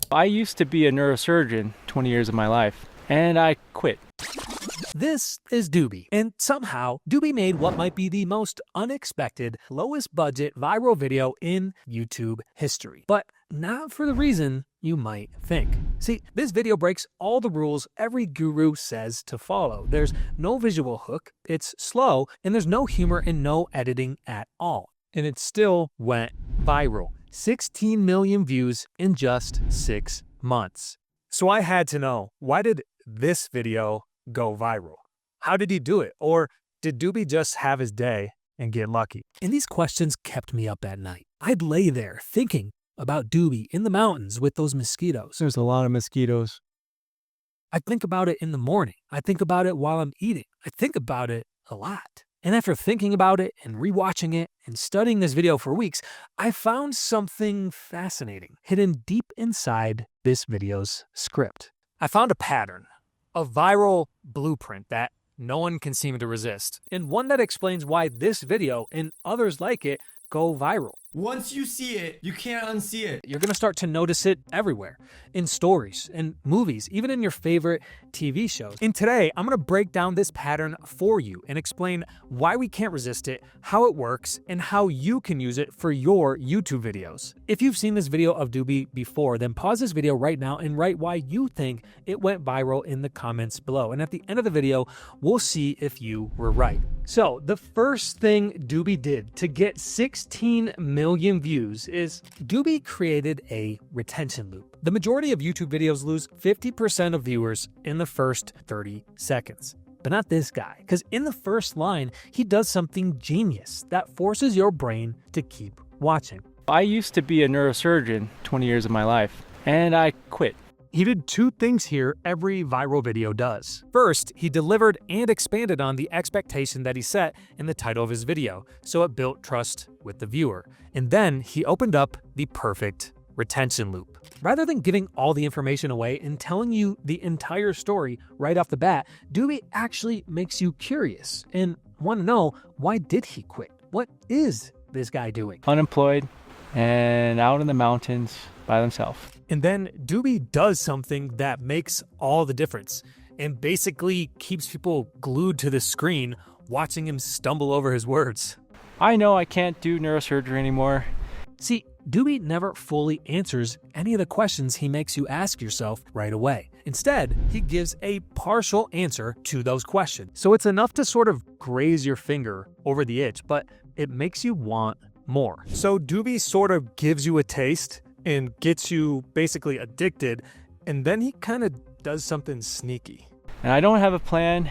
I used to be a neurosurgeon 20 years of my life, and I quit. This is Doobie, and somehow Doobie made what might be the most unexpected, lowest budget viral video in YouTube history. But not for the reason you might think. See, this video breaks all the rules every guru says to follow. There's no visual hook, it's slow, and there's no humor and no editing at all. And it still went viral. 16 million views in just 6 months. So I had to know, why did this video go viral? How did he do it? Or did Doobie just have his day and get lucky? And these questions kept me up at night. I'd lay there thinking about Doobie in the mountains with those mosquitoes. There's a lot of mosquitoes. I think about it in the morning. I think about it while I'm eating. I think about it a lot. And after thinking about it and rewatching it and studying this video for weeks, I found something fascinating hidden deep inside this video's script. I found a pattern, a viral blueprint that no one can seem to resist, and one that explains why this video and others like it go viral. Once you see it, you can't unsee it. You're going to start to notice it everywhere, in stories, in movies, even in your favorite TV shows. And today, I'm going to break down this pattern for you and explain why we can't resist it, how it works, and how you can use it for your YouTube videos. If you've seen this video of Doobie before, then pause this video right now and write why you think it went viral in the comments below. And at the end of the video, we'll see if you were right. So the first thing Doobie did to get 16 million views is Doobie created a retention loop. The majority of YouTube videos lose 50% of viewers in the first 30 seconds. But not this guy, because in the first line, he does something genius that forces your brain to keep watching. I used to be a neurosurgeon 20 years of my life, and I quit. He did two things here every viral video does. First, he delivered and expanded on the expectation that he set in the title of his video, so it built trust with the viewer. And then he opened up the perfect retention loop. Rather than giving all the information away and telling you the entire story right off the bat, Doobie actually makes you curious and want to know, why did he quit? What is this guy doing? Unemployed and out in the mountains by themselves. And then Doobie does something that makes all the difference and basically keeps people glued to the screen watching him stumble over his words. I know I can't do neurosurgery anymore. See, Doobie never fully answers any of the questions he makes you ask yourself right away. Instead, he gives a partial answer to those questions. So it's enough to sort of graze your finger over the itch, but it makes you want more. So Doobie sort of gives you a taste and gets you basically addicted, and then he kind of does something sneaky. And I don't have a plan,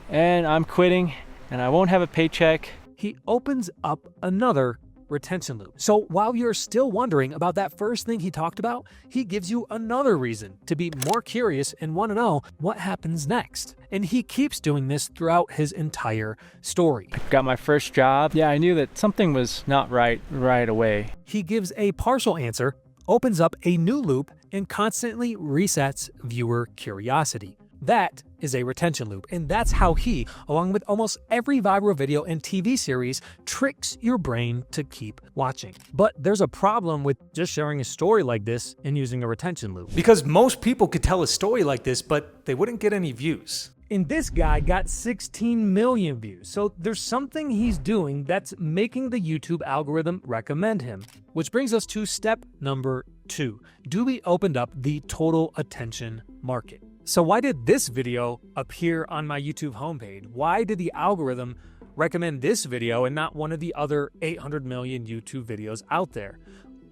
and I'm quitting, and I won't have a paycheck. He opens up another retention loop. So while you're still wondering about that first thing he talked about, he gives you another reason to be more curious and want to know what happens next. And he keeps doing this throughout his entire story. I got my first job. Yeah, I knew that something was not right away. He gives a partial answer, opens up a new loop, and constantly resets viewer curiosity. That is a retention loop, and that's how he, along with almost every viral video and TV series, tricks your brain to keep watching. But there's a problem with just sharing a story like this and using a retention loop. Because most people could tell a story like this, but they wouldn't get any views. And this guy got 16 million views, so there's something he's doing that's making the YouTube algorithm recommend him. Which brings us to step number 2. Doobie opened up the total attention market. So why did this video appear on my YouTube homepage? Why did the algorithm recommend this video and not one of the other 800 million YouTube videos out there?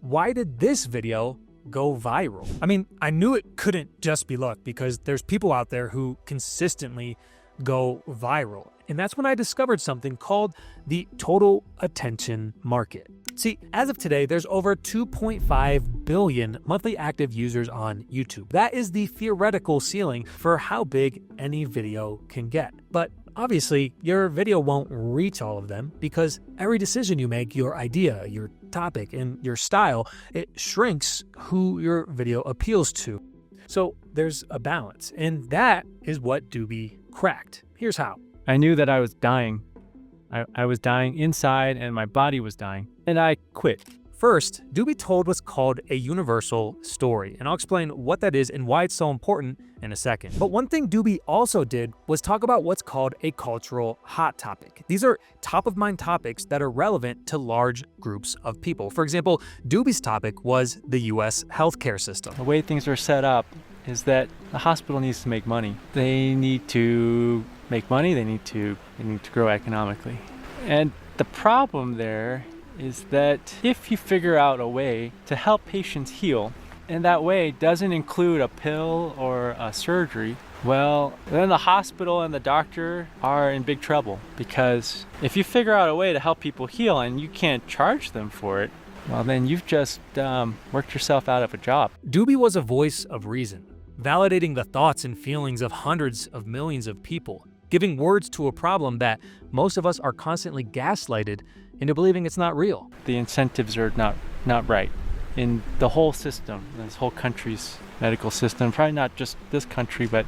Why did this video go viral? I mean, I knew it couldn't just be luck because there's people out there who consistently go viral. And that's when I discovered something called the total attention market. See, as of today, there's over 2.5 billion monthly active users on YouTube. That is the theoretical ceiling for how big any video can get. But obviously, your video won't reach all of them because every decision you make, your idea, your topic, and your style, it shrinks who your video appeals to. So there's a balance, and that is what Doobie cracked. Here's how. I knew that I was dying. I was dying inside and my body was dying, and I quit. First, Doobie told what's called a universal story, and I'll explain what that is and why it's so important in a second. But one thing Doobie also did was talk about what's called a cultural hot topic. These are top-of-mind topics that are relevant to large groups of people. For example, Doobie's topic was the US healthcare system. The way things are set up is that the hospital needs to make money. They need to make money, they need to grow economically. And the problem there is that if you figure out a way to help patients heal, and that way doesn't include a pill or a surgery, well, then the hospital and the doctor are in big trouble. Because if you figure out a way to help people heal and you can't charge them for it, well, then you've just worked yourself out of a job. Doobie was a voice of reason, validating the thoughts and feelings of hundreds of millions of people, giving words to a problem that most of us are constantly gaslighted into believing it's not real. The incentives are not right in the whole system, this whole country's medical system, probably not just this country, but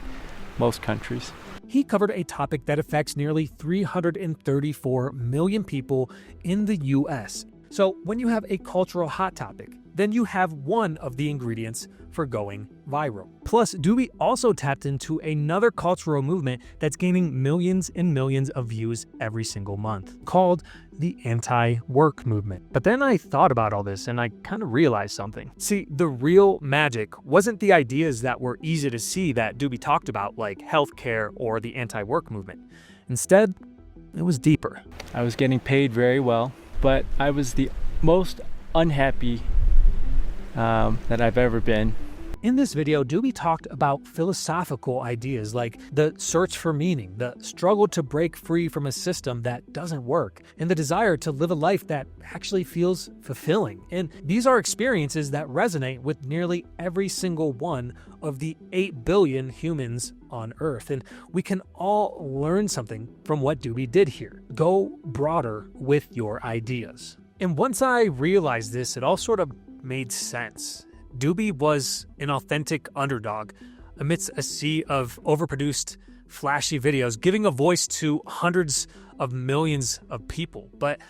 most countries. He covered a topic that affects nearly 334 million people in the US. So when you have a cultural hot topic, then you have one of the ingredients for going viral. Plus, Doobie also tapped into another cultural movement that's gaining millions and millions of views every single month, called the anti-work movement. But then I thought about all this and I kind of realized something. See, the real magic wasn't the ideas that were easy to see that Doobie talked about, like healthcare or the anti-work movement. Instead, it was deeper. I was getting paid very well, but I was the most unhappy that I've ever been. In this video, Doobie talked about philosophical ideas like the search for meaning, the struggle to break free from a system that doesn't work, and the desire to live a life that actually feels fulfilling. And these are experiences that resonate with nearly every single one of the 8 billion humans on Earth. And we can all learn something from what Doobie did here. Go broader with your ideas. And once I realized this, it all sort of made sense. Doobie was an authentic underdog amidst a sea of overproduced, flashy videos, giving a voice to hundreds of millions of people. But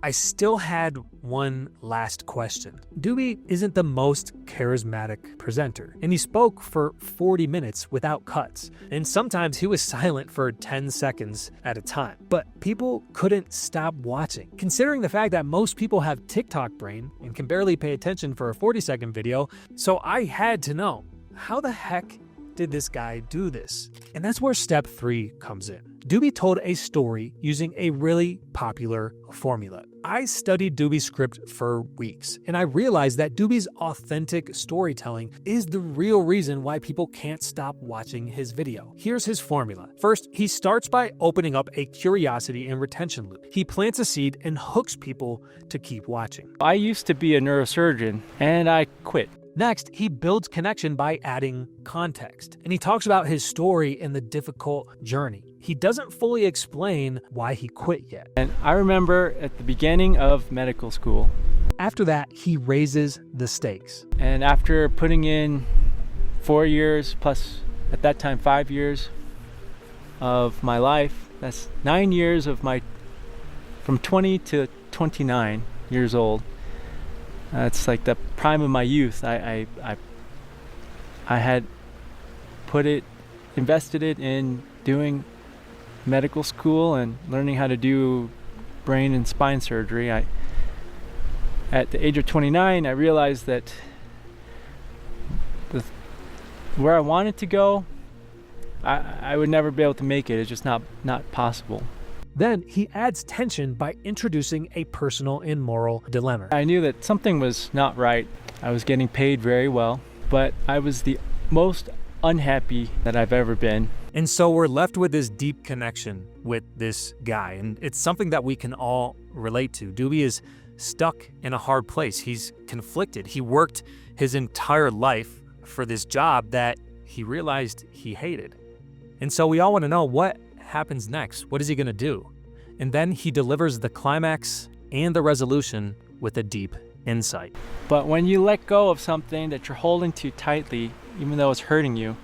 I still had one last question. Doobie isn't the most charismatic presenter, and he spoke for 40 minutes without cuts, and sometimes he was silent for 10 seconds at a time. But people couldn't stop watching. Considering the fact that most people have TikTok brain and can barely pay attention for a 40-second video, so I had to know, how the heck did this guy do this? And that's where step 3 comes in. Doobie told a story using a really popular formula. I studied Doobie's script for weeks, and I realized that Doobie's authentic storytelling is the real reason why people can't stop watching his video. Here's his formula. First, he starts by opening up a curiosity and retention loop. He plants a seed and hooks people to keep watching. I used to be a neurosurgeon, and I quit. Next, he builds connection by adding context, and he talks about his story and the difficult journey. He doesn't fully explain why he quit yet. And I remember at the beginning of medical school. After that, he raises the stakes. And after putting in 4 years plus, at that time, 5 years of my life, that's 9 years of from 20 to 29 years old. It's like the prime of my youth. I had invested it in doing medical school and learning how to do brain and spine surgery. At the age of 29, I realized that where I wanted to go, I would never be able to make it. It's just not possible. Then he adds tension by introducing a personal and moral dilemma. I knew that something was not right. I was getting paid very well, but I was the most unhappy that I've ever been. And so we're left with this deep connection with this guy, and it's something that we can all relate to. Doobie is stuck in a hard place. He's conflicted. He worked his entire life for this job that he realized he hated. And so we all want to know, what happens next? What is he going to do? And then he delivers the climax and the resolution with a deep insight. But when you let go of something that you're holding too tightly, even though it's hurting you,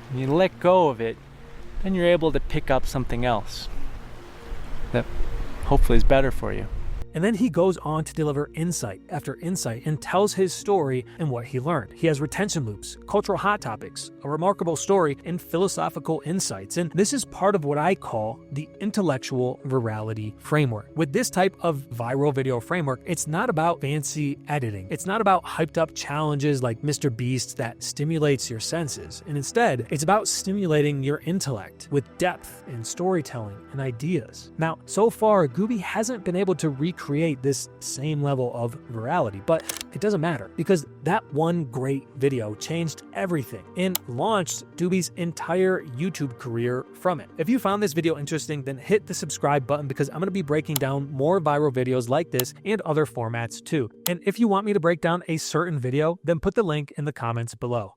and you let go of it, then you're able to pick up something else that hopefully is better for you. And then he goes on to deliver insight after insight and tells his story and what he learned. He has retention loops, cultural hot topics, a remarkable story, and philosophical insights. And this is part of what I call the intellectual virality framework. With this type of viral video framework, it's not about fancy editing. It's not about hyped up challenges like Mr. Beast that stimulates your senses. And instead, it's about stimulating your intellect with depth and storytelling and ideas. Now, so far, Doobie hasn't been able to recreate this same level of virality, but it doesn't matter because that one great video changed everything and launched Doobie's entire YouTube career from it. If you found this video interesting, then hit the subscribe button because I'm going to be breaking down more viral videos like this and other formats too. And if you want me to break down a certain video, then put the link in the comments below.